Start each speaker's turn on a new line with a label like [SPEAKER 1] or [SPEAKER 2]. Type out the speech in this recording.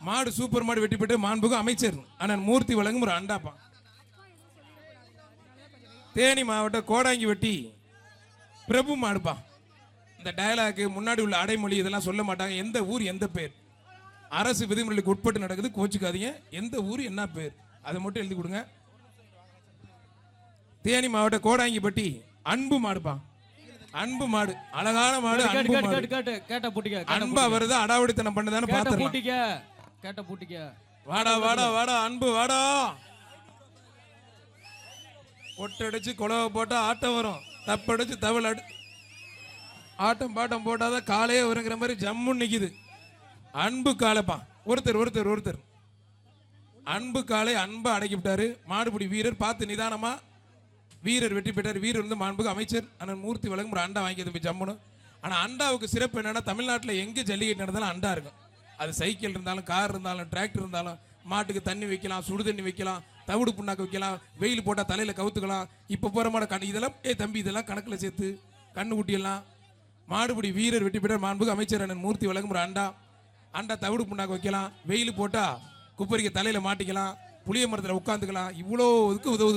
[SPEAKER 1] மாடு சூப்பர் மாடு வெட்டி போட்டு மாண்புக்கு அமைச்சர் அண்ணன் மூர்த்தி வழங்கும் ஒரு அண்டாப்பா. தேனி மாவட்டம் கோடாங்கி வெட்டி பிரபு மாடுப்பா. இந்த டயலாக்கு முன்னாடி உள்ள அடைமொழி இதெல்லாம் சொல்ல மாட்டாங்க. எந்த ஊர் எந்த பேர் அரசு விதிமுறைகளுக்கு உட்பட்டு நடக்குது, கோச்சுக்காதீங்க. எந்த ஊர் என்ன பேர் அதை மட்டும் எழுதி கொடுங்க. தேனி மாவட்டம் கோடாங்கிப்பட்டி அன்பு மாடுப்பா. அன்பு மாடு அழகான மாடு. அன்பா வருது அடாவடித்தனம் பண்ணதானே பாத்துறோம். வாடா வாடா வாடா அன்பு வாடா. பொட்டடிச்சு குழவை போட்டா ஆட்டம் வரும், தப்படிச்சு தவள் ஆட்டம் பாட்டம் போட்டாதான் காலையே வருங்கிற மாதிரி ஜம்முன்னு நிக்குது. அன்பு காலைப்பா. ஒருத்தர் ஒருத்தர் ஒருத்தர் அன்பு காலை அன்பா அடக்கி விட்டாரு. மாடுபிடி வீரர் பார்த்து நிதானமா வீரர் வெற்றி பெற்றார். வீரர் வந்து மாண்புக்கு அமைச்சர் அண்ணன் மூர்த்தி வழங்கும் ஒரு அண்டா வாங்கியது போய் ஜம்முன்னு. ஆனால் அண்டாவுக்கு சிறப்பு என்னன்னா, தமிழ்நாட்டில் எங்கே ஜல்லிக்கட்டு நடந்தாலும் அண்டா இருக்கும். அது சைக்கிள் இருந்தாலும் கார் இருந்தாலும் டிராக்டர் இருந்தாலும் மாட்டுக்கு தண்ணி வைக்கலாம், சுடு தண்ணி வைக்கலாம், தவிடு புண்ணாக்கு வைக்கலாம், வெயில் போட்டால் தலையில் கவுத்துக்கலாம். இப்போ போகிற மாட இதெல்லாம் தம்பி இதெல்லாம் கணக்கில் சேர்த்து கண்ணு குட்டியெல்லாம். மாடுபிடி வீரர் வெற்றி பெற்றார் மாண்புக்கு அமைச்சர் அண்ணன் மூர்த்தி வழங்கும் ஒரு அண்டா. அண்டா தவிடு புண்ணாக்கு வைக்கலாம், வெயில் போட்டால் குப்பரிக்க தலையில் மாட்டிக்கலாம், புளிய மரத்தில் உட்காந்துக்கலாம். இவ்வளோ இதுக்கு உதவுது.